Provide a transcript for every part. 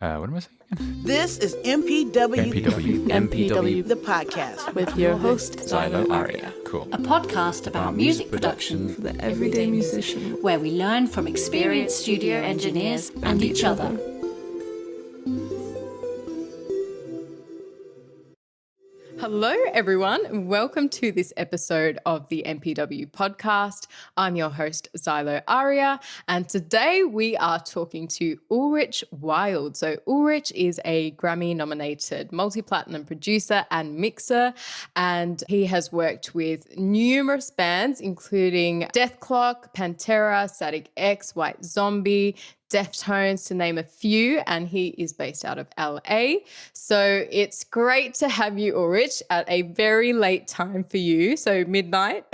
What am I saying again? This is MPW. MPW. The podcast. With your host, Xylo Aria. Cool. A podcast about music production for the everyday musician, where we learn from experienced studio engineers and each other. Hello, everyone. Welcome to this episode of the MPW podcast. I'm your host, Xylo Aria, and today we are talking to Ulrich Wild. So Ulrich is a Grammy-nominated multi-platinum producer and mixer, and he has worked with numerous bands, including Death Clock, Pantera, Static X, White Zombie, Deftones, to name a few, and he is based out of LA. So it's great to have you, Ulrich, at a very late time for you, so midnight.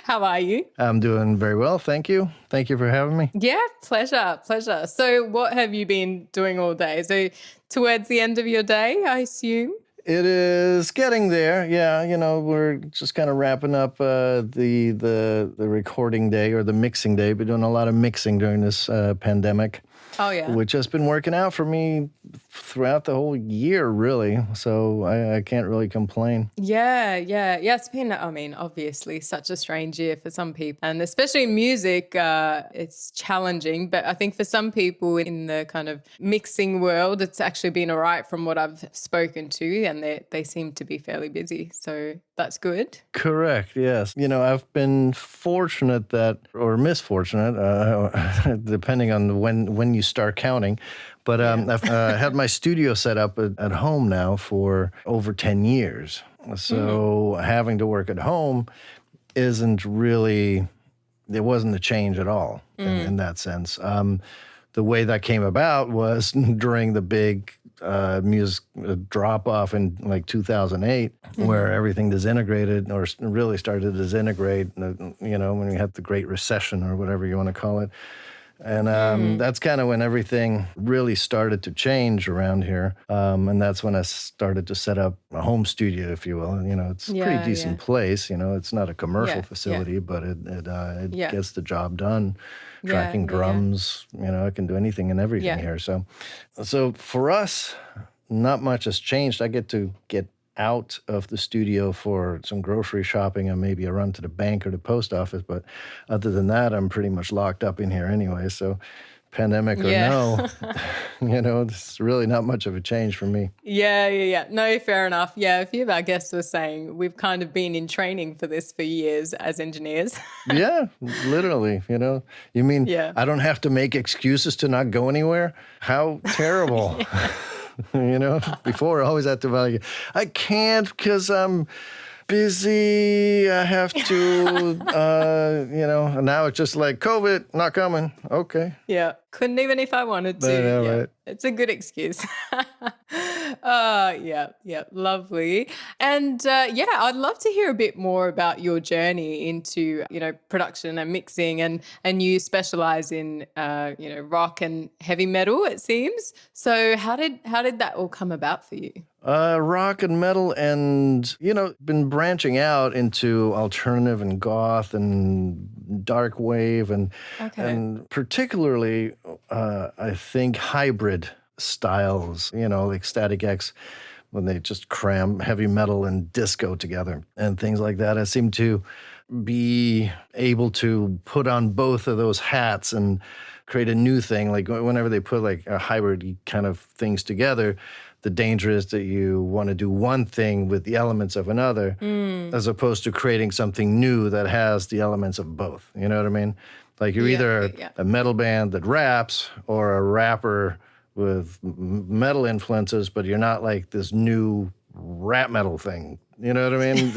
How are you? I'm doing very well, thank you. Thank you for having me. Yeah, pleasure. So what have you been doing all day? So towards the end of your day, I assume? It is getting there. Yeah, we're just kind of wrapping up the recording day or the mixing day. Been doing a lot of mixing during this pandemic. Oh, yeah. Which has been working out for me throughout the whole year, really. So I can't really complain. Yeah. It's been, obviously such a strange year for some people. And especially in music, it's challenging. But I think for some people in the kind of mixing world, it's actually been all right from what I've spoken to. And they seem to be fairly busy. So that's good. Correct, yes. I've been fortunate or misfortunate, depending on when you start counting. But I've had my studio set up at home now for over 10 years. So having to work at home wasn't a change at all in that sense. The way that came about was during the big music drop-off in like 2008, where everything disintegrated or really started to disintegrate, when we had the Great Recession or whatever you want to call it. And that's kind of when everything really started to change around here. And that's when I started to set up a home studio, if you will. It's a pretty decent place. It's not a commercial facility, but it gets the job done. Tracking drums, I can do anything and everything here. So for us, not much has changed. I get to get out of the studio for some grocery shopping and maybe a run to the bank or the post office. But other than that, I'm pretty much locked up in here anyway. So pandemic or no, it's really not much of a change for me. Yeah. No, fair enough. Yeah, a few of our guests were saying we've kind of been in training for this for years as engineers. Yeah, literally, You mean I don't have to make excuses to not go anywhere? How terrible. Before I always had to value, I can't because I'm busy, I have to, and now it's just like COVID, not coming. Okay. Yeah. Couldn't even if I wanted to. Right. It's a good excuse. Lovely. And I'd love to hear a bit more about your journey into, production and mixing, and you specialize in, rock and heavy metal, it seems. So how did that all come about for you? Rock and metal and, been branching out into alternative and goth and dark wave and particularly, I think, hybrid styles, like Static X, when they just cram heavy metal and disco together and things like that. I seem to be able to put on both of those hats and create a new thing. Like whenever they put like a hybrid kind of things together, the danger is that you want to do one thing with the elements of another, as opposed to creating something new that has the elements of both. You know what I mean? Like you're either a metal band that raps or a rapper with metal influences, but you're not like this new rap metal thing. You know what I mean?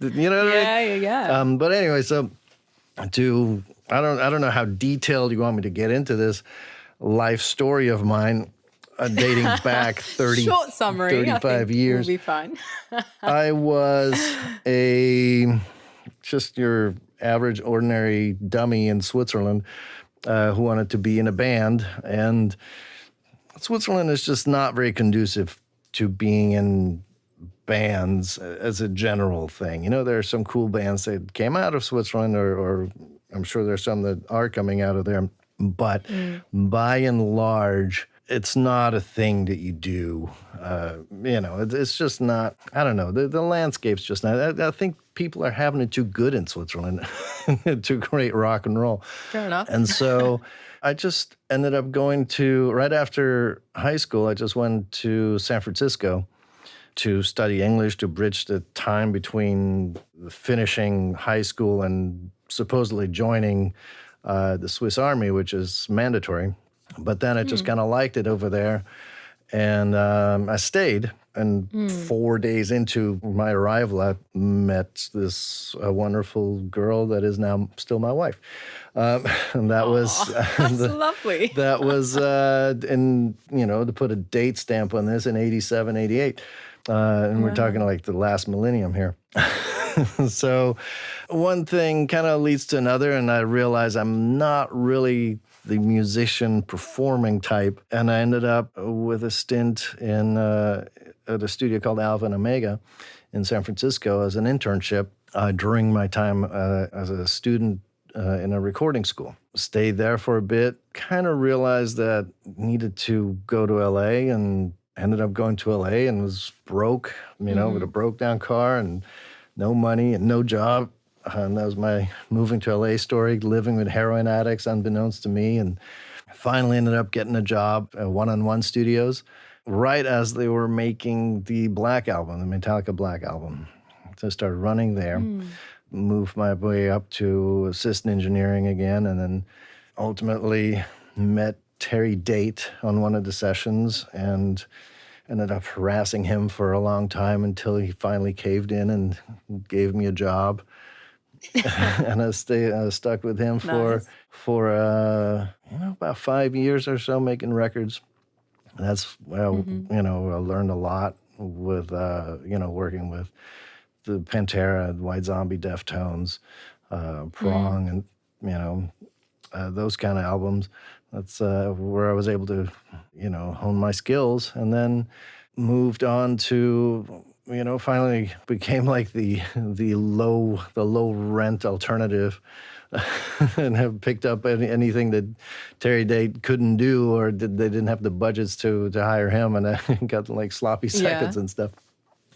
You know what I mean? Yeah. But anyway, so I don't know how detailed you want me to get into this life story of mine. Dating back 35 years. Will be fine. I was just your average, ordinary dummy in Switzerland who wanted to be in a band. And Switzerland is just not very conducive to being in bands as a general thing. There are some cool bands that came out of Switzerland, or I'm sure there's some that are coming out of there. But by and large, it's not a thing that you do. It's just not, I don't know, the landscape's just not, I think people are having it too good in Switzerland, too great rock and roll. Fair enough. And so I just ended up going to, right after high school, I just went to San Francisco to study English, to bridge the time between finishing high school and supposedly joining the Swiss Army, which is mandatory. But then I just kind of liked it over there. And I stayed. And 4 days into my arrival, I met this wonderful girl that is now still my wife. And that was That's lovely. That was, to put a date stamp on this, in 87, 88. And we're talking like the last millennium here. So one thing kind of leads to another, and I realized I'm not really the musician performing type. And I ended up with a stint at a studio called Alpha and Omega in San Francisco as an internship during my time as a student in a recording school. Stayed there for a bit, kind of realized that needed to go to LA, and ended up going to LA and was broke, with a broke down car and no money and no job. And that was my moving to LA story, living with heroin addicts unbeknownst to me. And finally ended up getting a job at One-on-One Studios right as they were making the Black album, the Metallica Black album. So I started running there, moved my way up to assistant engineering again, and then ultimately met Terry Date on one of the sessions and ended up harassing him for a long time until he finally caved in and gave me a job. And I was stuck with him for about 5 years or so making records. And that's I learned a lot with working with the Pantera, White Zombie, Deftones, Prong, and those kind of albums. That's where I was able to hone my skills, and then moved on to finally became like the low rent alternative, and have picked up anything that Terry Date couldn't do, or they didn't have the budgets to hire him, and I got like sloppy seconds and stuff,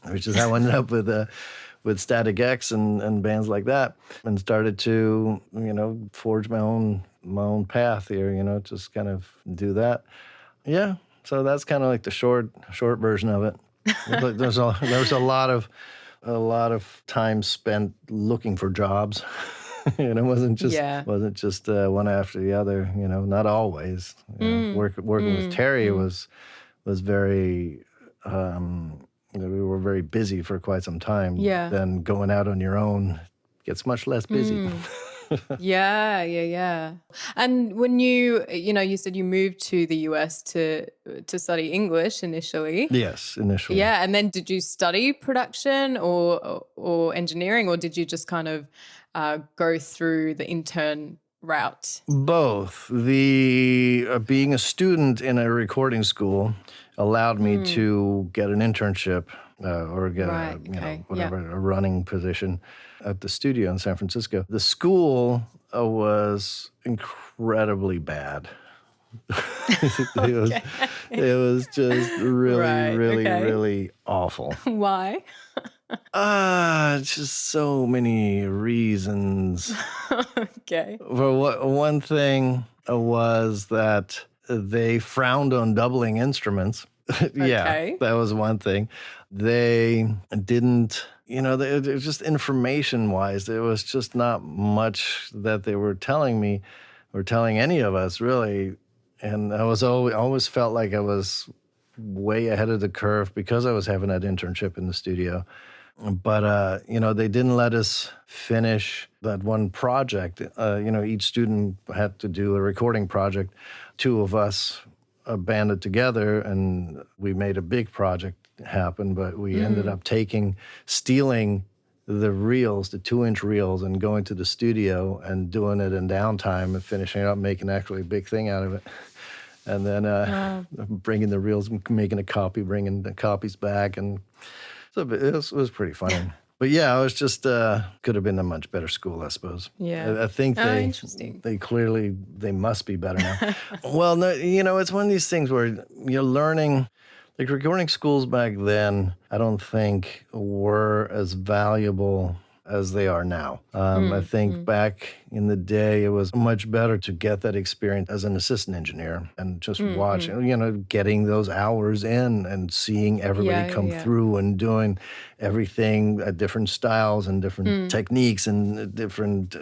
which is how I ended up with Static X and bands like that, and started to forge my own path here, just kind of do that. Yeah, so that's kind of like the short version of it. There was a lot of time spent looking for jobs. It wasn't just one after the other. Not always. Working with Terry was very. We were very busy for quite some time. Yeah. Then going out on your own gets much less busy. Yeah. And when you said you moved to the US to study English initially. Yes, initially. Yeah, and then did you study production or engineering, or did you just kind of go through the intern route? Both. The being a student in a recording school allowed me to get an internship or get a running position at the studio in San Francisco. The school was incredibly bad. It was just really awful. Why? Just so many reasons. Okay. For one thing was that they frowned on doubling instruments. Yeah, that was one thing. They didn't, it was just information-wise, there was just not much that they were telling me or telling any of us, really. And I always felt like I was way ahead of the curve because I was having that internship in the studio. But, they didn't let us finish that one project. Each student had to do a recording project. Two of us banded together, and we made a big project happen, but we ended up stealing the reels, the 2-inch reels, and going to the studio and doing it in downtime and finishing it up, making actually a big thing out of it. And then bringing the reels, making a copy, bringing the copies back. And so it was pretty funny. But yeah, I was just could have been a much better school, I suppose. Yeah. I think Interesting. they must be better now. Well, no, it's one of these things where you're learning. Like recording schools back then, I don't think were as valuable as they are now. I think back in the day, it was much better to get that experience as an assistant engineer and just watch, getting those hours in and seeing everybody come through and doing everything at different styles and different techniques and different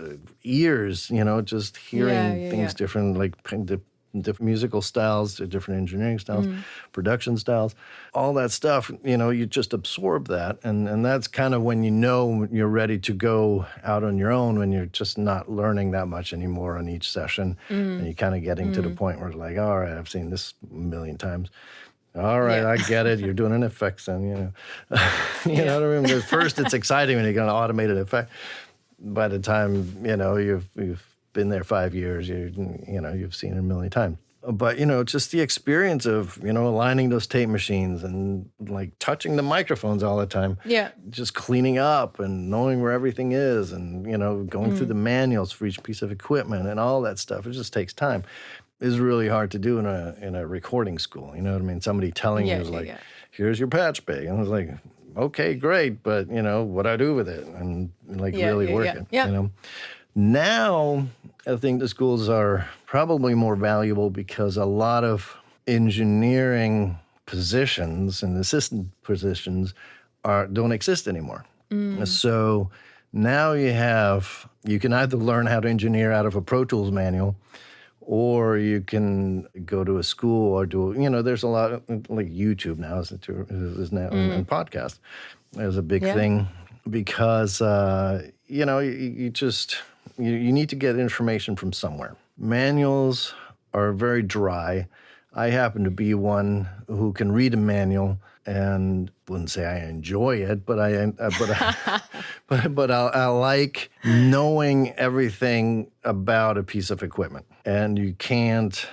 ears, just hearing things different, like different musical styles, different engineering styles, production styles, all that stuff, you just absorb that. And that's kind of when you're ready to go out on your own, when you're just not learning that much anymore on each session. And you're kind of getting to the point where it's like, all right, I've seen this a million times. All right, I get it. You're doing an effects then, you know what I mean? At first, it's exciting when you got an automated effect. By the time, you've been there 5 years, you've seen it a million times. But, just the experience of, aligning those tape machines and like touching the microphones all the time. Yeah. Just cleaning up and knowing where everything is and, going through the manuals for each piece of equipment and all that stuff. It just takes time. It's really hard to do in a recording school. You know what I mean? Somebody telling you is like, here's your patch bay. And I was like, okay, great. But, what do I do with it? And really working, Now, I think the schools are probably more valuable because a lot of engineering positions and assistant positions don't exist anymore. So now you can either learn how to engineer out of a Pro Tools manual, or you can go to a school or there's a lot of, like YouTube now is now and podcast is a big thing because, you need to get information from somewhere. Manuals are very dry. I happen to be one who can read a manual and wouldn't say I enjoy it, but I like knowing everything about a piece of equipment. And you can't,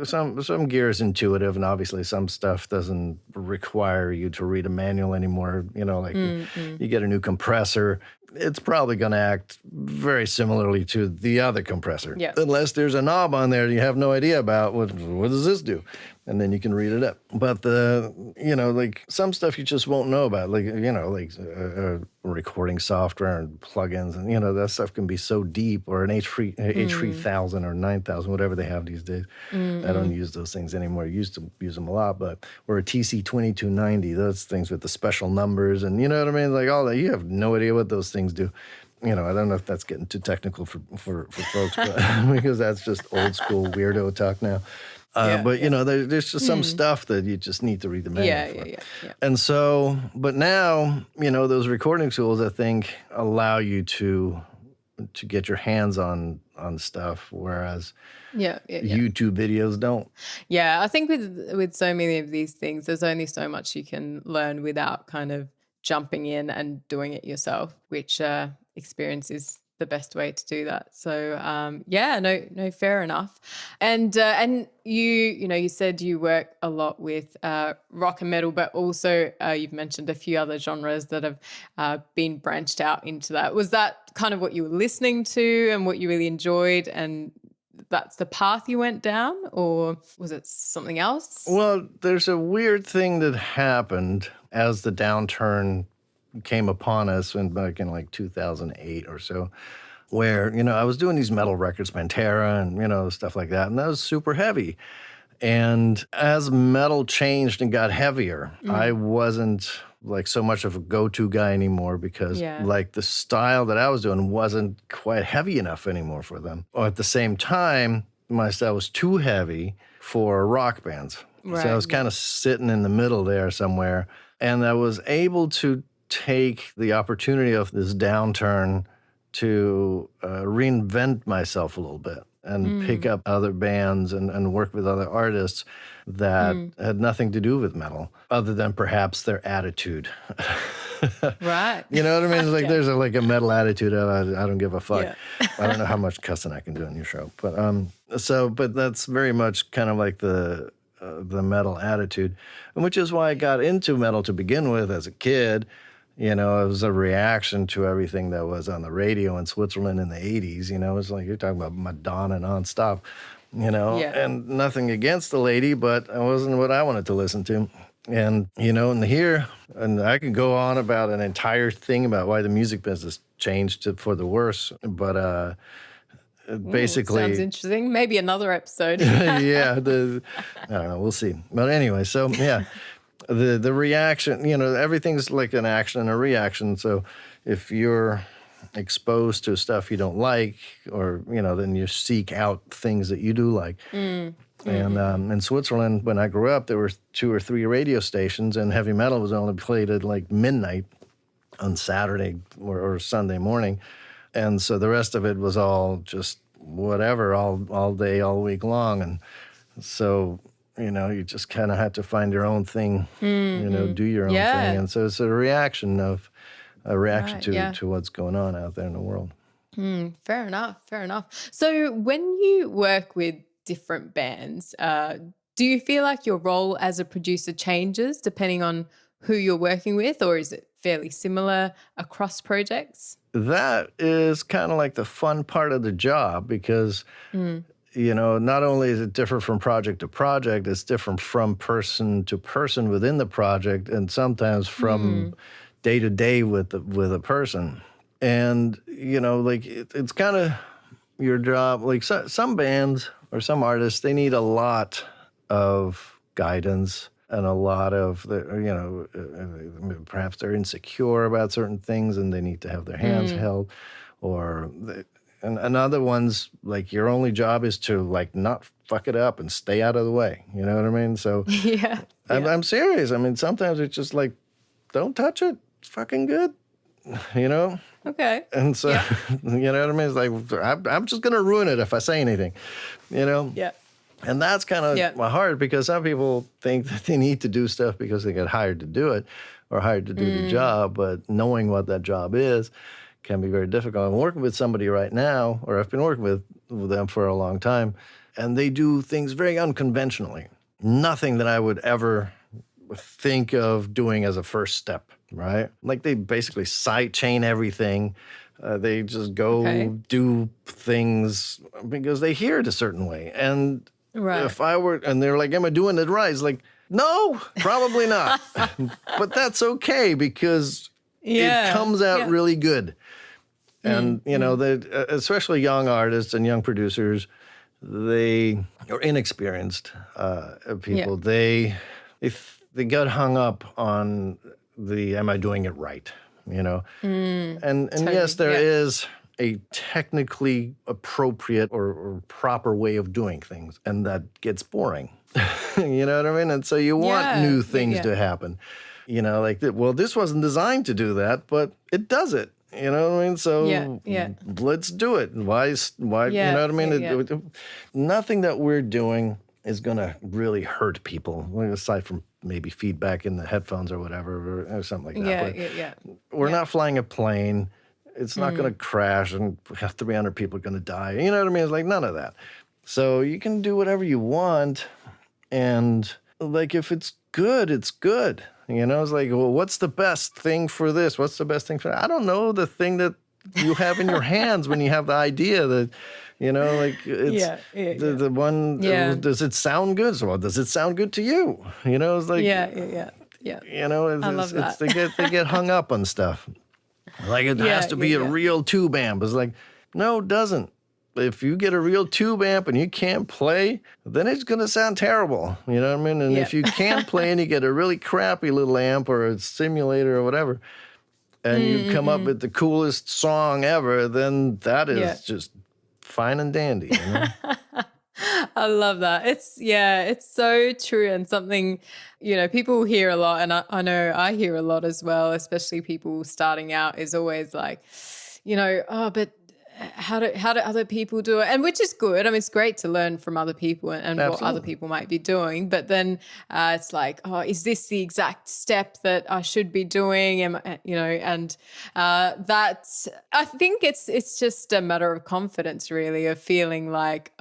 some gear is intuitive, and obviously some stuff doesn't require you to read a manual anymore. You get a new compressor, it's probably going to act very similarly to the other compressor. Yeah. Unless there's a knob on there you have no idea about. What does this do? And then you can read it up. But some stuff you just won't know about, recording software and plugins, and that stuff can be so deep. Or an H3000 or 9000, whatever they have these days. I don't use those things anymore. I used to use them a lot, or a TC2290, those things with the special numbers, and you know what I mean, like all that. You have no idea what those things do. I don't know if that's getting too technical for folks, but because that's just old school weirdo talk now. There's just some stuff that you just need to read the manual for. Yeah. And so, but now, those recording tools, I think, allow you to get your hands on stuff, whereas YouTube videos don't. Yeah, I think with so many of these things, there's only so much you can learn without kind of jumping in and doing it yourself, which experience is the best way to do that. So no, fair enough. And you said you work a lot with rock and metal, but also you've mentioned a few other genres that have been branched out into that. Was that kind of what you were listening to and what you really enjoyed, and that's the path you went down, or was it something else? Well, there's a weird thing that happened as the downturn came upon us back in 2008 or so, where, I was doing these metal records, Pantera and, stuff like that, and that was super heavy. And as metal changed and got heavier, I wasn't so much of a go-to guy anymore because the style that I was doing wasn't quite heavy enough anymore for them. Or at the same time, my style was too heavy for rock bands. Right. So I was kind of sitting in the middle there somewhere, and I was able to take the opportunity of this downturn to reinvent myself a little bit and pick up other bands and work with other artists that had nothing to do with metal other than perhaps their attitude. Right. You know what I mean? It's there's a metal attitude of I don't give a fuck. Yeah. I don't know how much cussing I can do on your show. But that's very much kind of like the metal attitude, and which is why I got into metal to begin with as a kid. it was a reaction to everything that was on the radio in Switzerland in the 80s. It's like you're talking about Madonna nonstop, and nothing against the lady, but it wasn't what I wanted to listen to. And, and I could go on about an entire thing about why the music business changed for the worse, but basically. Sounds interesting. Maybe another episode. Yeah, I don't know, we'll see. But anyway, so yeah, the reaction, everything's like an action and a reaction. So if you're exposed to stuff you don't like, or, then you seek out things that you do like. And in Switzerland, when I grew up, there were 2 or 3 radio stations, and heavy metal was only played at like midnight on Saturday or Sunday morning. And so the rest of it was all just whatever, all day, all week long. And so, you just kind of had to find your own thing, do your own thing. And so it's a reaction to what's going on out there in the world. Fair enough. So when you work with different bands, do you feel like your role as a producer changes depending on who you're working with, or is it fairly similar across projects? That is kind of like the fun part of the job, because, not only is it different from project to project, it's different from person to person within the project, and sometimes from day to day with a person. And, it's kind of your job. Like some bands or some artists, they need a lot of guidance and a lot of, perhaps they're insecure about certain things and they need to have their hands held. And other ones, like, your only job is to, like, not fuck it up and stay out of the way. You know what I mean? So I'm serious. I mean, sometimes it's just like, don't touch it. It's fucking good, Okay. And so, you know what I mean? It's like, I'm just going to ruin it if I say anything, Yeah. And that's kind of hard, because some people think that they need to do stuff because they get hired to do it or hired to do the job, but knowing what that job is can be very difficult. I'm working with somebody right now, or I've been working with them for a long time, and they do things very unconventionally. Nothing that I would ever think of doing as a first step, right? Like, they basically sidechain everything. They just go do things because they hear it a certain way. And if I were, and they're like, am I doing it right? It's like, no, probably not. But that's okay, because it comes out really good. And, especially young artists and young producers, they are inexperienced people. They got hung up on am I doing it right? And totally, yes, there is a technically appropriate or proper way of doing things, and that gets boring. You know what I mean? And so you want new things to happen. Like, well, this wasn't designed to do that, but it does it. You know what I mean? So let's do it. Why? You know what I mean? Nothing that we're doing is going to really hurt people, aside from maybe feedback in the headphones or whatever, or something like that. We're not flying a plane. It's not going to crash and 300 people are going to die. You know what I mean? It's like none of that. So you can do whatever you want. And, like, if it's good, it's good. It's like, well, what's the best thing for this? What's the best thing for that? I don't know, the thing that you have in your hands when you have the idea that, like, it's the one, does it sound good? So, well, does it sound good to you? It's like, I love that. They get hung up on stuff. Like, it has to be a real tube amp. It's like, no, it doesn't. If you get a real tube amp and you can't play, then it's going to sound terrible. You know what I mean? And if you can't play and you get a really crappy little amp or a simulator or whatever, and you come up with the coolest song ever, then that is just fine and dandy. I love that. It's so true, and something, people hear a lot, and I know I hear a lot as well, especially people starting out, is always like, but how do other people do it? And which is good. I mean, it's great to learn from other people and what other people might be doing. But then it's like, is this the exact step that I should be doing? And that's, I think it's just a matter of confidence, really, of feeling like,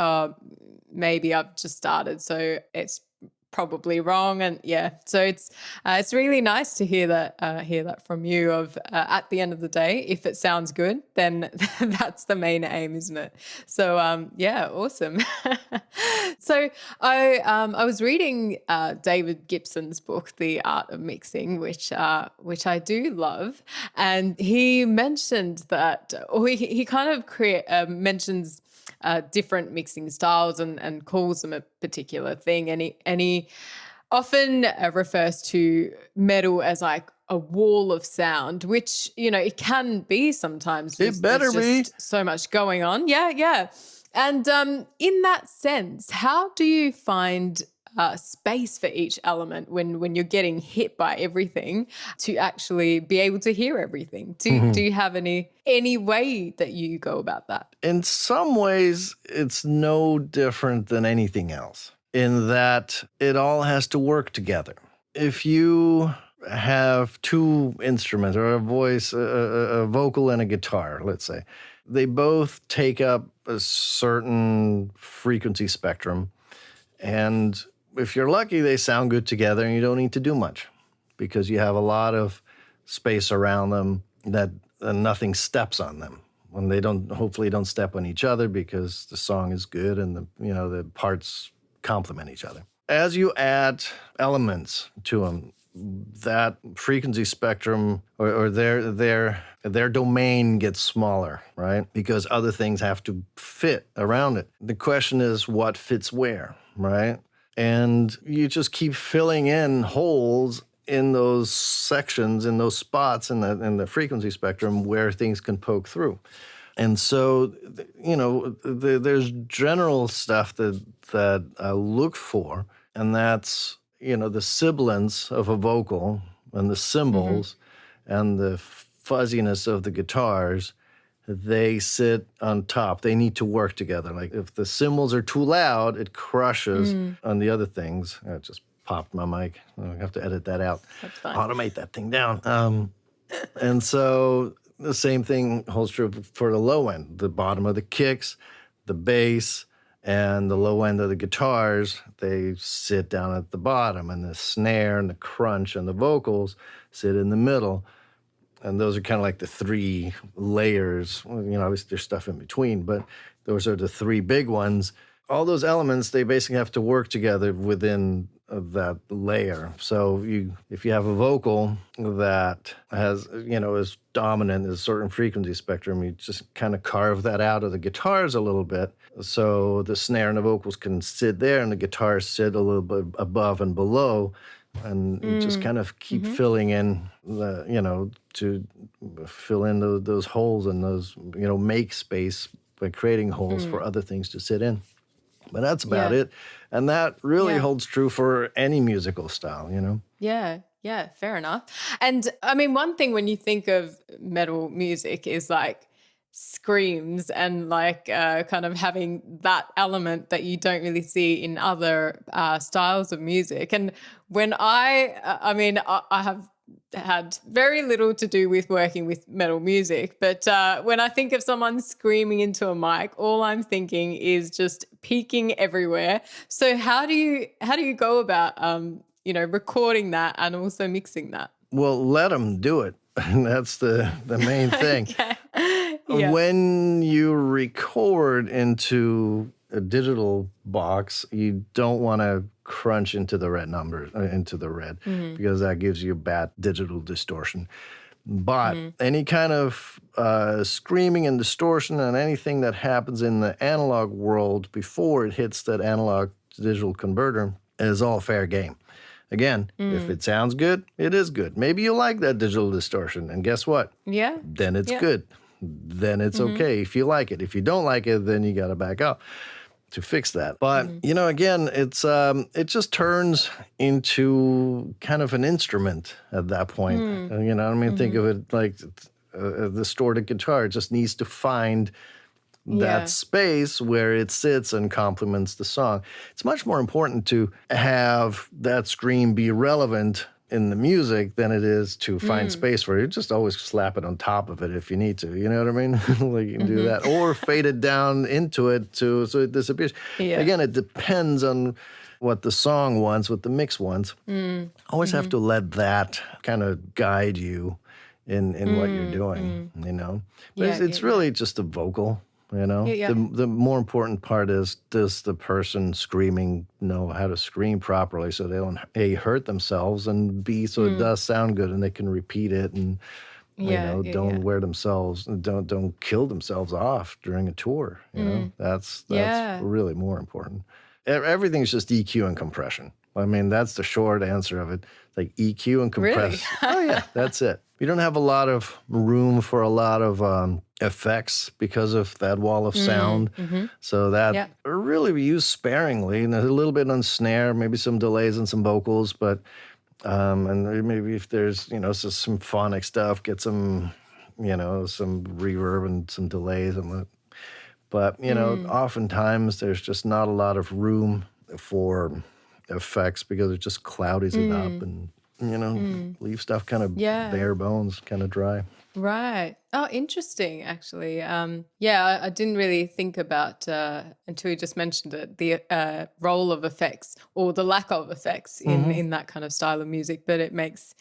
maybe I've just started, so it's probably wrong. And yeah, so it's really nice to hear that from you. Of at the end of the day, if it sounds good, then that's the main aim, isn't it? So yeah, awesome. So I was reading David Gibson's book, The Art of Mixing, which I do love, and he mentioned that, or he kind of mentions different mixing styles and calls them a particular thing. And he often refers to metal as like a wall of sound, which, you know, it can be sometimes. It better be. Just so much going on. Yeah. And in that sense, how do you find space for each element when you're getting hit by everything to actually be able to hear everything? Do you have any way that you go about that? In some ways, it's no different than anything else in that it all has to work together. If you have two instruments or a voice, a vocal and a guitar, let's say, they both take up a certain frequency spectrum. And if you're lucky, they sound good together and you don't need to do much because you have a lot of space around them that nothing steps on them. When they hopefully don't step on each other because the song is good and the parts complement each other. As you add elements to them, that frequency spectrum or their domain gets smaller, right? Because other things have to fit around it. The question is what fits where, right? And you just keep filling in holes in those sections, in those spots in the frequency spectrum where things can poke through. And so, there's general stuff that I look for, and that's, the sibilance of a vocal and the cymbals and the fuzziness of the guitars. They sit on top. They need to work together. Like if the cymbals are too loud, it crushes on the other things. I just popped my mic. I have to edit that out. That's fine. Automate that thing down. And so the same thing holds true for the low end. The bottom of the kicks, the bass, and the low end of the guitars, they sit down at the bottom. And the snare and the crunch and the vocals sit in the middle. And those are kind of like the three layers. Obviously there's stuff in between, but those are the three big ones. All those elements, they basically have to work together within that layer. So if you have a vocal that has, is dominant in a certain frequency spectrum, you just kind of carve that out of the guitars a little bit. So the snare and the vocals can sit there and the guitars sit a little bit above and below. And you just kind of keep filling in to fill in those holes and those, make space by creating holes for other things to sit in. But that's about it. And that really holds true for any musical style, Yeah, fair enough. And I mean, one thing when you think of metal music is like screams and like kind of having that element that you don't really see in other styles of music. And when I have had very little to do with working with metal music, but when I think of someone screaming into a mic, all I'm thinking is just peaking everywhere. So how do you go about recording that and also mixing that? Well, let them do it. That's the main thing. Okay. Yeah. When you record into a digital box, you don't want to crunch into the red numbers, into the red, because that gives you bad digital distortion. But any kind of screaming and distortion and anything that happens in the analog world before it hits that analog to digital converter is all fair game. Again, if it sounds good, it is good. Maybe you like that digital distortion, and guess what? Yeah. Then it's good. Then it's okay if you like it. If you don't like it, then you got to back up to fix that. But, again, it just turns into kind of an instrument at that point. Think of it like the distorted guitar. It just needs to find that space where it sits and complements the song. It's much more important to have that scream be relevant in the music than it is to find space for it. You just always slap it on top of it if you need to. You know what I mean? Like you can do that. Or fade it down into it so it disappears. Yeah. Again, it depends on what the song wants, what the mix wants. Always have to let that kind of guide you in what you're doing, you know? But it's really just the vocal, you know? The more important part is, does the person screaming know how to scream properly so they don't, A, hurt themselves, and B, so it does sound good and they can repeat it and, don't wear themselves, don't kill themselves off during a tour, you know? That's really more important. Everything's just EQ and compression. I mean, that's the short answer of it. Like EQ and compress. Really? Oh, yeah, that's it. You don't have a lot of room for a lot of effects because of that wall of sound. So that really we use sparingly, and a little bit on snare, maybe some delays and some vocals, but and maybe if there's, some phonic stuff, get some, some reverb and some delays and that. But, oftentimes there's just not a lot of room for effects because it just cloudies it up and, leave stuff kind of bare bones, kind of dry. Right. Oh, interesting, actually. I didn't really think about, until you just mentioned it, the role of effects or the lack of effects in that kind of style of music, but it makes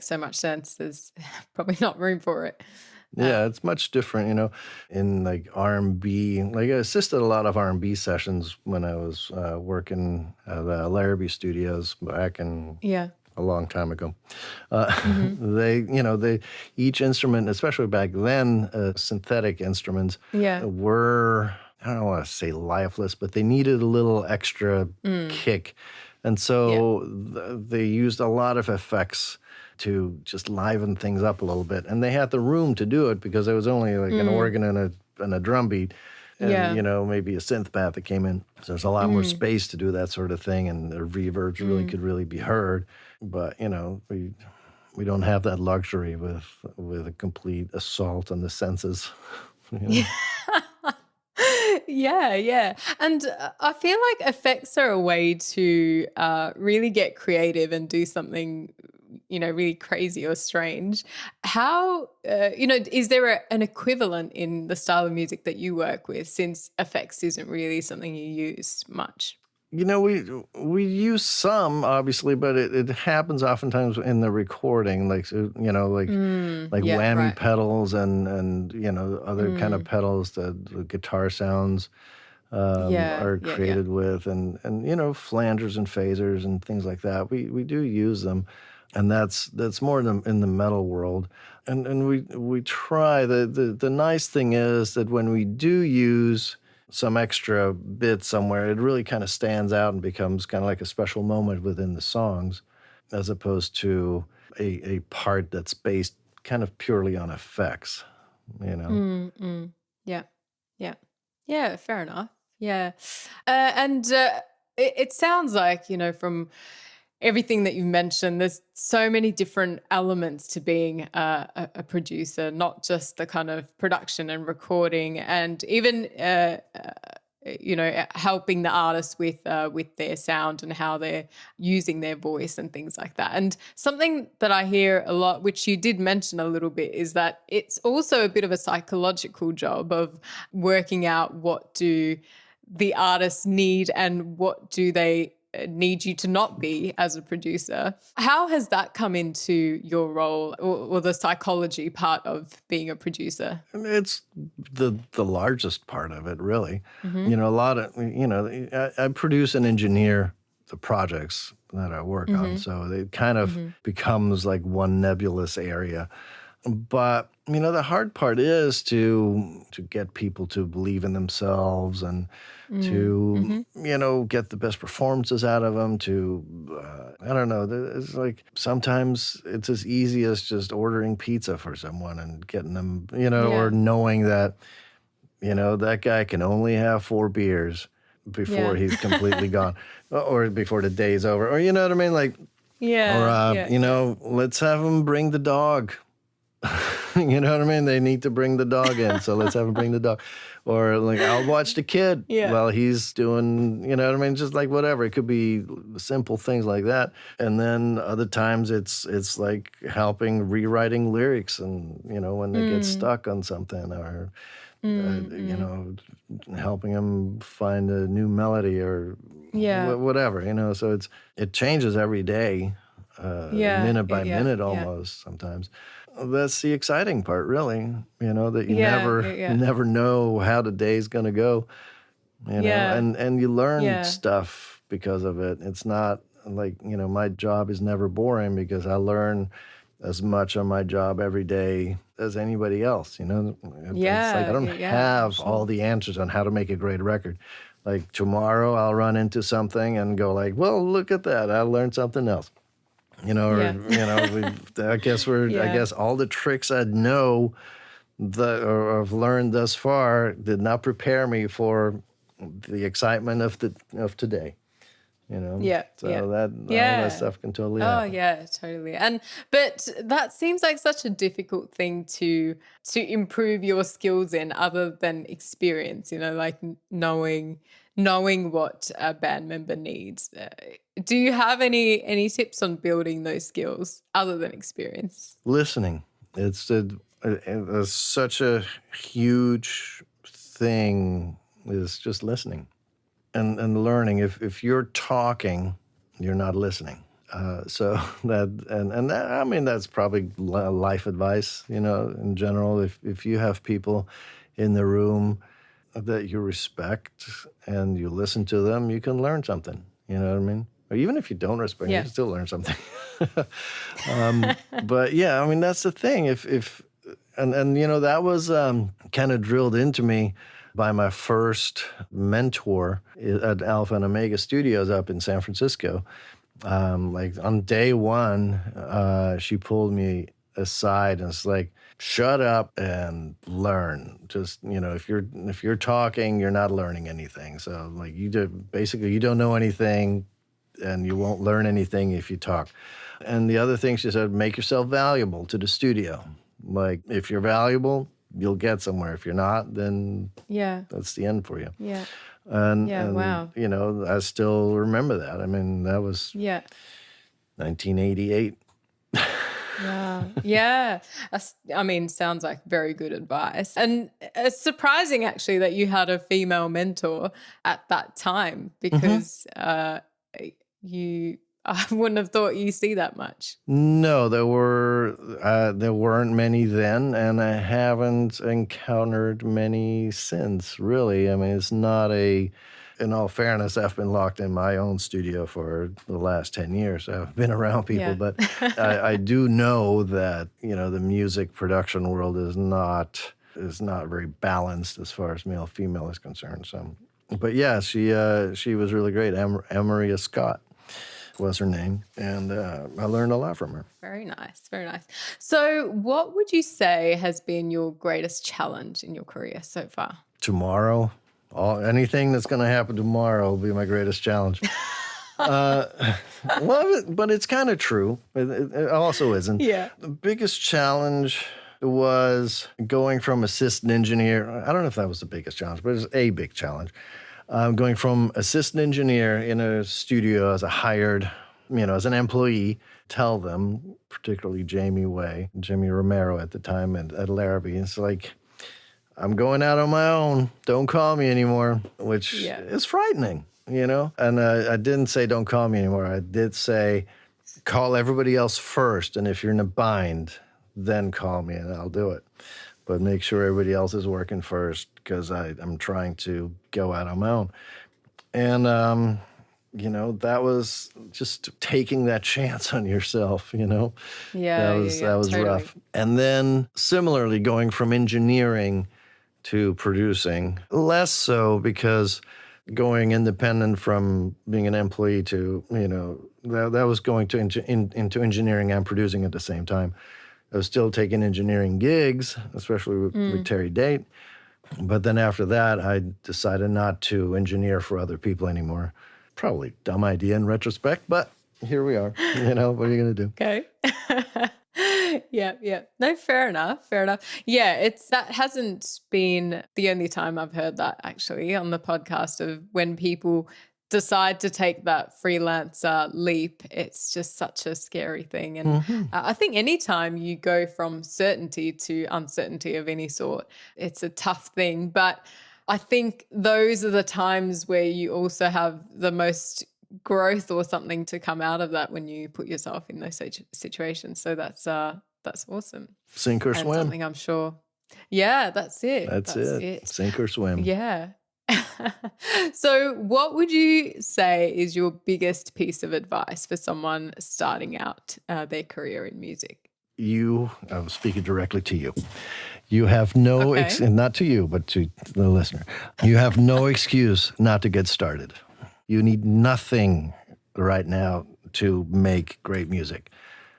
so much sense. There's probably not room for it. Yeah, it's much different, in like R&B. Like I assisted a lot of R&B sessions when I was working at the Larrabee Studios back in a long time ago. They each instrument, especially back then, synthetic instruments were, I don't want to say lifeless, but they needed a little extra kick. And so they used a lot of effects to just liven things up a little bit. And they had the room to do it because there was only like an organ and a drum beat and, maybe a synth pad that came in. So there's a lot more space to do that sort of thing, and the reverbs could really be heard. But, we don't have that luxury with a complete assault on the senses. Yeah. And I feel like effects are a way to really get creative and do something, really crazy or strange. How, is there an equivalent in the style of music that you work with, since effects isn't really something you use much? We use some, obviously, but it happens oftentimes in the recording, like whammy pedals and other kind of pedals that the guitar sounds are created with, and flangers and phasers and things like that. We do use them, and that's more in the metal world. And we try. The nice thing is that when we do use some extra bit somewhere, it really kind of stands out and becomes kind of like a special moment within the songs, as opposed to a part that's based kind of purely on effects, Yeah, fair enough. Yeah. It sounds like, from everything that you've mentioned, there's so many different elements to being a producer, not just the kind of production and recording, and even helping the artist with their sound and how they're using their voice and things like that. And something that I hear a lot, which you did mention a little bit, is that it's also a bit of a psychological job of working out what do the artists need and what do they need you to not be as a producer. How has that come into your role, or the psychology part of being a producer? It's the largest part of it, really. A lot of, I produce and engineer the projects that I work on, so it kind of becomes like one nebulous area. But, the hard part is to get people to believe in themselves and to, get the best performances out of them, to, I don't know, it's like sometimes it's as easy as just ordering pizza for someone and getting them, or knowing that, that guy can only have 4 beers before he's completely gone, or before the day's over, or, you know what I mean? Like, let's have him bring the dog. You know what I mean? They need to bring the dog in, so let's have him bring the dog. Or like, I'll watch the kid while he's doing, you know what I mean? Just like whatever. It could be simple things like that. And then other times it's like helping rewriting lyrics, and, when they get stuck on something, or, you know, helping them find a new melody or whatever, you know. So it changes every day, minute by minute almost sometimes. That's the exciting part, really, you know, that you never know how the day's going to go, you know, and you learn stuff because of it. It's not like, you know, my job is never boring because I learn as much on my job every day as anybody else, you know? It's like I don't have all the answers on how to make a great record. Like tomorrow I'll run into something and go like, well, look at that. I learned something else. You know, or, you know, I guess all the tricks I know or I've learned thus far did not prepare me for the excitement of today. You know, so all that stuff can totally happen. Oh yeah, totally. But that seems like such a difficult thing to improve your skills in, other than experience. You know, like knowing what a band member needs. Do you have any tips on building those skills other than experience? Listening. It's such a huge thing. Is just listening. And learning. If you're talking, you're not listening. So that I mean, that's probably life advice, you know, in general. If you have people in the room that you respect and you listen to them, you can learn something. You know what I mean? Or even if you don't respect, you can still learn something. But yeah, I mean, that's the thing. If you know, that was kind of drilled into me by my first mentor at Alpha and Omega Studios up in San Francisco. Like on day one, she pulled me aside and it's like, shut up and learn. Just, you know, if you're talking, you're not learning anything. So like you don't know anything and you won't learn anything if you talk. And the other thing she said, make yourself valuable to the studio. Like if you're valuable, you'll get somewhere. If you're not, then that's the end for you. Yeah. And wow. You know, I still remember that. I mean, that was 1988. Yeah. I mean, sounds like very good advice. And it's surprising actually that you had a female mentor at that time, because I wouldn't have thought you see that much. No, there weren't many then, and I haven't encountered many since, really. I mean, it's not in all fairness, I've been locked in my own studio for the last 10 years. I've been around people, but I do know that, you know, the music production world is not very balanced as far as male-female is concerned. So, but yeah, she was really great. Amaria Scott was her name, and I learned a lot from her. Very nice, very nice. So what would you say has been your greatest challenge in your career so far? Tomorrow. Anything that's going to happen tomorrow will be my greatest challenge. Well, but it's kind of true. It also isn't. Yeah. The biggest challenge was going from assistant engineer. I don't know if that was the biggest challenge, but it was a big challenge. Going from assistant engineer in a studio as as an employee, tell them, particularly Jamie Romero at the time at Larrabee, it's like, I'm going out on my own. Don't call me anymore, which is frightening, you know? And I didn't say don't call me anymore. I did say call everybody else first, and if you're in a bind, then call me and I'll do it. But make sure everybody else is working first, because I'm trying to go out on my own. And, you know, that was just taking that chance on yourself, you know? That was totally rough. And then similarly, going from engineering to producing, less so, because going independent from being an employee to, you know, that was going to into engineering and producing at the same time. I was still taking engineering gigs, especially with Terry Date. But then after that, I decided not to engineer for other people anymore. Probably a dumb idea in retrospect, but here we are. You know, what are you going to do? Okay. Yeah. No, fair enough. Yeah, that hasn't been the only time I've heard that, actually, on the podcast, of when people decide to take that freelancer leap, it's just such a scary thing. And I think anytime you go from certainty to uncertainty of any sort, it's a tough thing. But I think those are the times where you also have the most growth or something to come out of that when you put yourself in those situations. So that's awesome. Sink or And swim. something I'm sure. Yeah, that's it. That's it. Sink or swim. Yeah. So what would you say is your biggest piece of advice for someone starting out their career in music? I'm speaking directly to you. You have no, not to you, but to the listener. You have no excuse not to get started. You need nothing right now to make great music.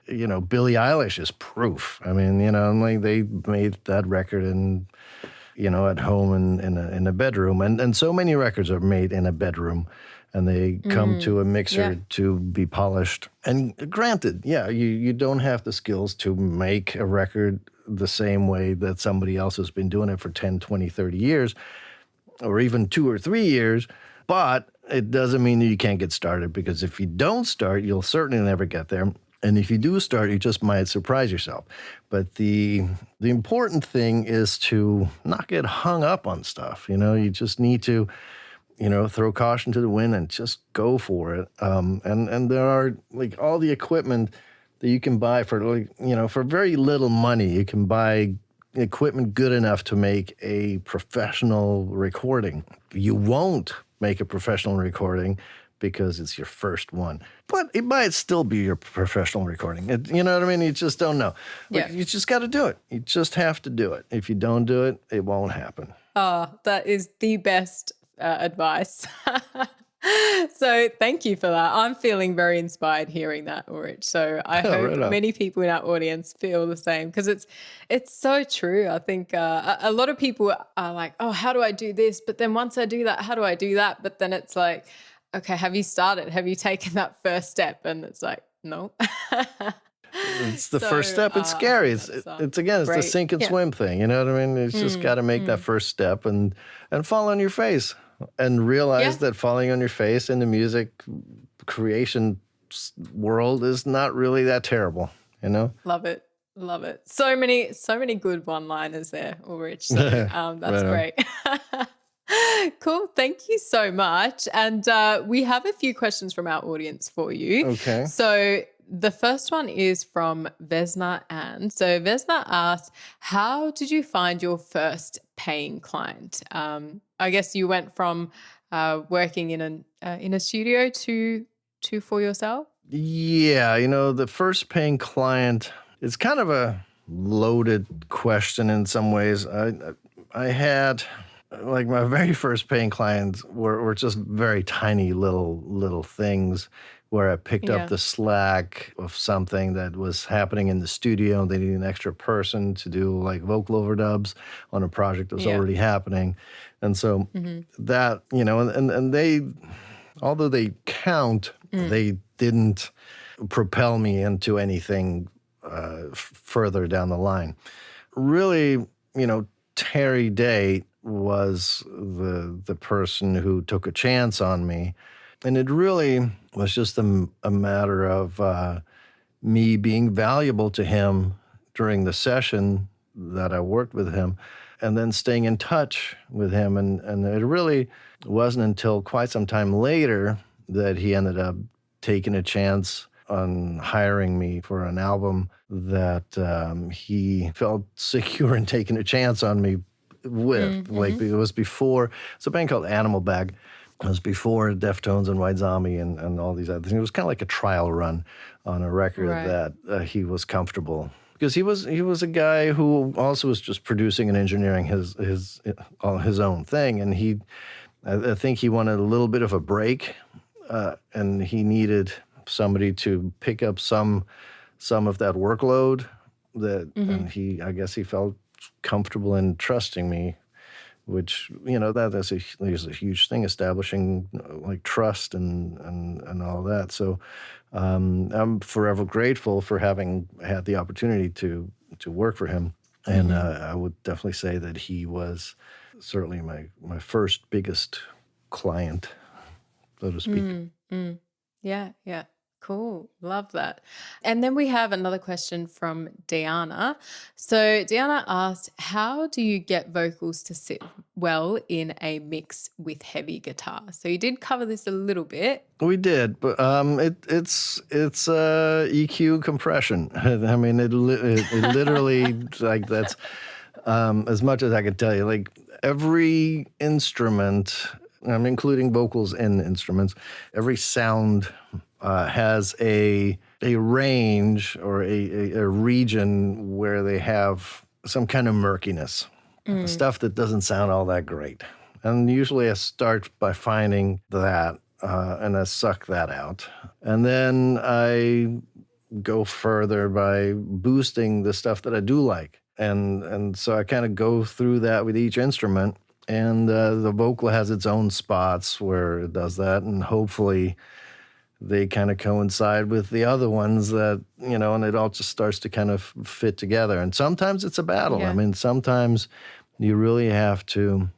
You know, Billie Eilish is proof. I mean, you know, like they made that record at home in a bedroom. And so many records are made in a bedroom and they come to a mixer to be polished. And granted, you don't have the skills to make a record the same way that somebody else has been doing it for 10, 20, 30 years, or even 2 or 3 years. But it doesn't mean that you can't get started, because if you don't start, you'll certainly never get there. And if you do start, you just might surprise yourself. But the important thing is to not get hung up on stuff. You know, you just need to, throw caution to the wind and just go for it. And there are like all the equipment that you can buy for for very little money. You can buy equipment good enough to make a professional recording. You won't make a professional recording because it's your first one. But it might still be your professional recording. You know what I mean? You just don't know. Like, you just got to do it. You just have to do it. If you don't do it, it won't happen. Oh, that is the best advice. So thank you for that. I'm feeling very inspired hearing that, Ulrich. So I hope many people in our audience feel the same, because it's so true. I think a lot of people are like, oh, how do I do this? But then once I do that, how do I do that? But then it's like, okay, have you started? Have you taken that first step? And it's like, no. It's the first step. It's scary. It's the sink and swim thing. You know what I mean? It's just got to make that first step and fall on your face and realize that falling on your face in the music creation world is not really that terrible, you know? Love it. Love it. So many good one-liners there, Ulrich. So that's great. Cool. Thank you so much. And we have a few questions from our audience for you. Okay. So the first one is from Vesna Ann. So Vesna asked, how did you find your first paying client? I guess you went from working in a studio to for yourself? Yeah, the first paying client is kind of a loaded question in some ways. I had, like, my very first paying clients were just very tiny little things where I picked up the slack of something that was happening in the studio. They needed an extra person to do like vocal overdubs on a project that was already happening. And so that, and they, although they count, they didn't propel me into anything further down the line. Really, Terry Day was the person who took a chance on me. And it really was just a matter of me being valuable to him during the session that I worked with him, and then staying in touch with him. And it really wasn't until quite some time later that he ended up taking a chance on hiring me for an album that he felt secure in taking a chance on me with. Like, it was before, it's a band called Animal Bag. It was before Deftones and White Zombie and all these other things. It was kind of like a trial run on a record that he was comfortable. Because he was a guy who also was just producing and engineering his own thing. And I think he wanted a little bit of a break, and he needed somebody to pick up some of that workload and I guess he felt comfortable in trusting me, which, that is a huge thing, establishing like trust and all that. So I'm forever grateful for having had the opportunity to work for him. And I would definitely say that he was certainly my first biggest client so to speak. Yeah, yeah. Cool. Love that. And then we have another question from Diana. So Diana asked, how do you get vocals to sit well in a mix with heavy guitar? So you did cover this a little bit. We did, but it's EQ compression. I mean, it literally like that's as much as I can tell you. Like every instrument, including vocals in instruments, every sound has a range or a region where they have some kind of murkiness, stuff that doesn't sound all that great. And usually I start by finding that and I suck that out. And then I go further by boosting the stuff that I do like. And so I kind of go through that with each instrument. And the vocal has its own spots where it does that. And hopefully they kind of coincide with the other ones that, and it all just starts to kind of fit together. And sometimes it's a battle. Yeah. I mean, sometimes you really have to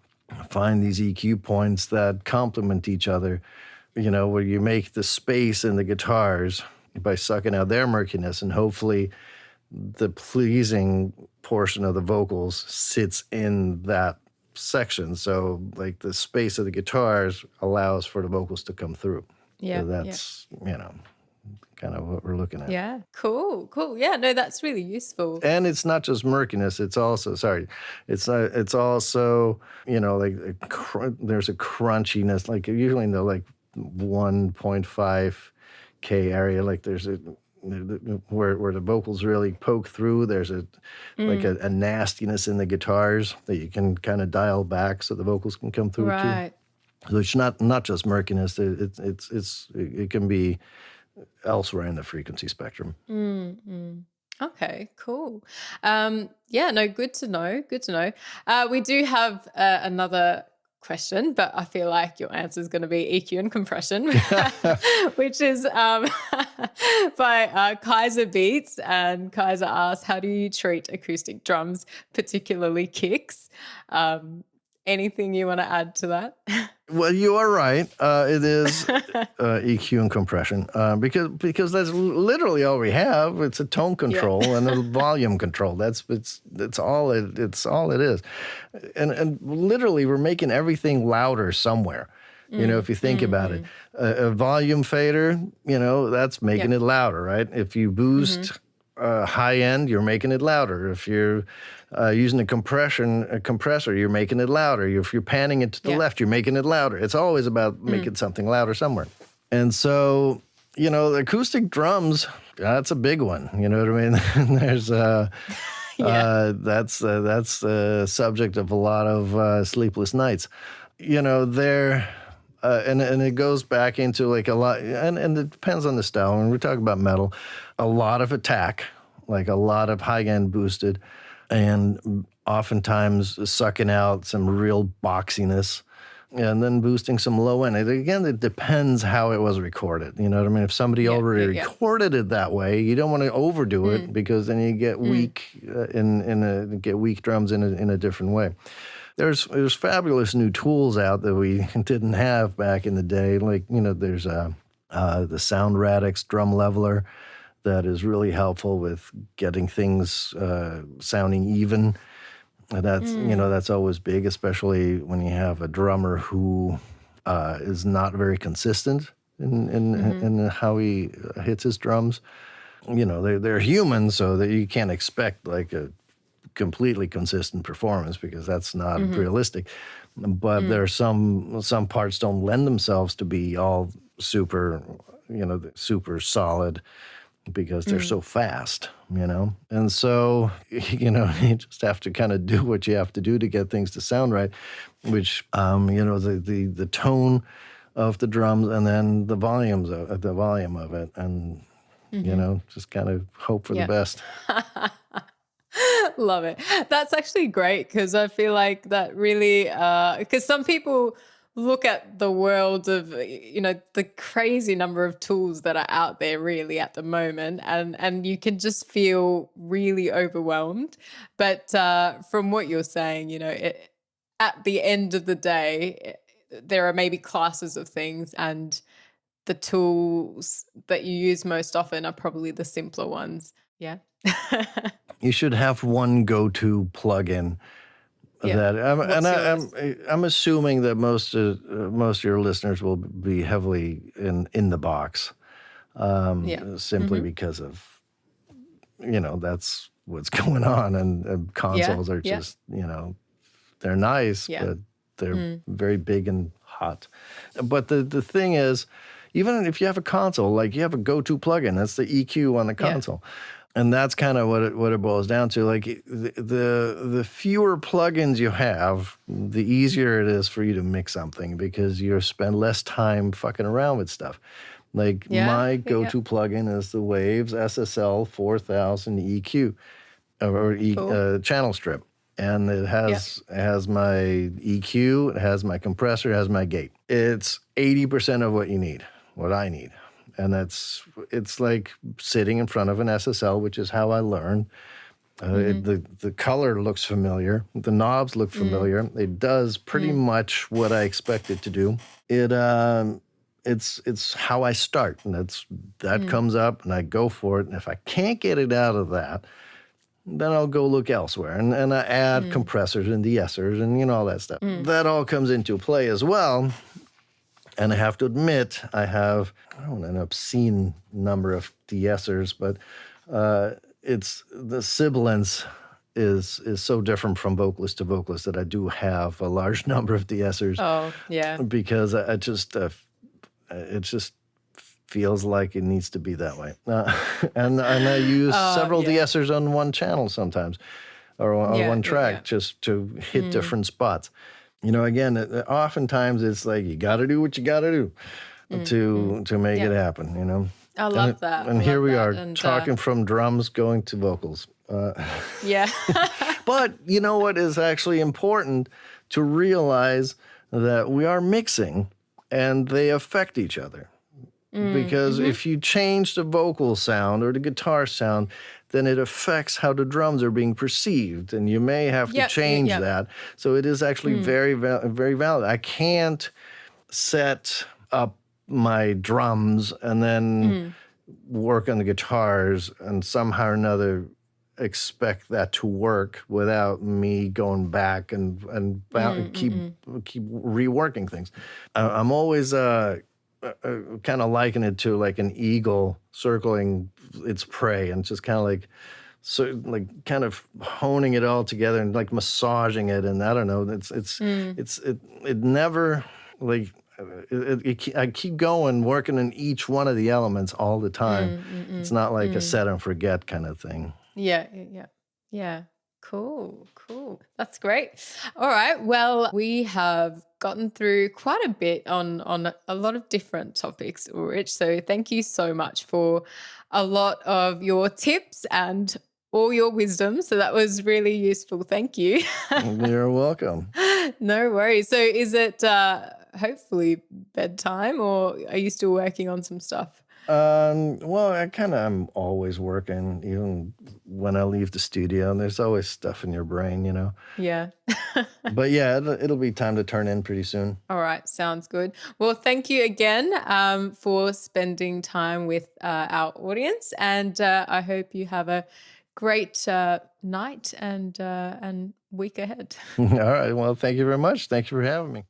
find these EQ points that complement each other, where you make the space in the guitars by sucking out their murkiness, and hopefully the pleasing portion of the vocals sits in that section. So like the space of the guitars allows for the vocals to come through. Yeah. So that's, kind of what we're looking at. Yeah. Cool. Yeah, no, that's really useful. And it's not just murkiness. It's also, it's also, there's a crunchiness, like usually in the like 1.5K area, like there's a, where the vocals really poke through. There's like a nastiness in the guitars that you can kind of dial back so the vocals can come through Right. too. So it's not just murkiness. It can be elsewhere in the frequency spectrum. Okay, cool. Yeah, no, good to know. We do have another question, but I feel like your answer is going to be EQ and compression, which is by Kaiser Beats. And Kaiser asks, how do you treat acoustic drums, particularly kicks? Anything you want to add to that? Well, you are right. It is EQ and compression because that's literally all we have. It's a tone control and a volume control. That's all it is. And literally, we're making everything louder somewhere. If you think about it, a volume fader, that's making it louder, right? If you boost high end, you're making it louder. If you're using a compressor, you're making it louder. If you're panning it to the left, you're making it louder. It's always about making something louder somewhere. And so, the acoustic drums, that's a big one. You know what I mean? There's that's the subject of a lot of sleepless nights. They're and it goes back into like a lot, and it depends on the style. When we're talking about metal, a lot of attack, like a lot of high end boosted, and oftentimes sucking out some real boxiness, and then boosting some low end. Again, it depends how it was recorded. You know what I mean? If somebody already recorded it that way, you don't want to overdo it because then you get weak get weak drums in a different way. There's fabulous new tools out that we didn't have back in the day. Like, there's the Sound Radix drum leveler that is really helpful with getting things sounding even. And that's always big, especially when you have a drummer who is not very consistent in how he hits his drums. They're human, so that you can't expect like a completely consistent performance because that's not realistic. But there are some parts don't lend themselves to be all super, super solid because they're so fast, And so, you just have to kind of do what you have to do to get things to sound right, which, the tone of the drums and then the volume of it, and, just kind of hope for the best. Love it. That's actually great because I feel like that really, because some people look at the world of, the crazy number of tools that are out there really at the moment, and you can just feel really overwhelmed. But from what you're saying, at the end of the day, there are maybe classes of things, and the tools that you use most often are probably the simpler ones. Yeah. You should have one go-to plugin Yeah. that, What's yours? I'm assuming that most of your listeners will be heavily in the box, Yeah. simply because of, that's what's going on, and consoles are Yeah. just, they're nice, Yeah. but they're very big and hot. But the thing is, even if you have a console, like you have a go-to plugin, that's the EQ on the Yeah. console. And that's kind of what it boils down to. Like the fewer plugins you have, the easier it is for you to mix something, because you spend less time fucking around with stuff. Like my go-to plugin is the Waves SSL 4000 EQ or channel strip, and it has my EQ, it has my compressor, it has my gate. It's 80% of what you need, what I need. And it's like sitting in front of an SSL, which is how I learned. The color looks familiar. The knobs look familiar. It does pretty much what I expect it to do. It's how I start, and that comes up, and I go for it. And if I can't get it out of that, then I'll go look elsewhere. And I add compressors and de-essers and all that stuff. That all comes into play as well. And I have to admit, I have, an obscene number of de-essers, but it's the sibilance is so different from vocalist to vocalist that I do have a large number of de-essers. Oh, yeah. Because it just feels like it needs to be that way. And I use several de-essers on one channel sometimes, or on one track, just to hit different spots. Again, oftentimes it's like you got to do what you got to do to make it happen. I love that. And I here love we that. are And, talking from drums going to vocals. Yeah. But you know what is actually important to realize, that we are mixing and they affect each other. Because if you change the vocal sound or the guitar sound, then it affects how the drums are being perceived, and you may have to change that. So it is actually very, very valid. I can't set up my drums and then work on the guitars and somehow or another expect that to work without me going back and keep reworking things. I'm always kind of liken it to like an eagle circling its prey, and just kind of like kind of honing it all together and like massaging it. And I don't know, it never like I keep going, working in each one of the elements all the time. It's not like a set and forget kind of thing. Yeah. Cool. That's great. All right. Well, we have gotten through quite a bit on a lot of different topics, Ulrich. So thank you so much for a lot of your tips and all your wisdom. So that was really useful. Thank you. You're welcome. No worries. So is it hopefully bedtime, or are you still working on some stuff? Well, I'm always working, even when I leave the studio, and there's always stuff in your brain, Yeah. But yeah, it'll be time to turn in pretty soon. All right. Sounds good. Well, thank you again for spending time with our audience. And I hope you have a great night and week ahead. All right. Well, thank you very much. Thank you for having me.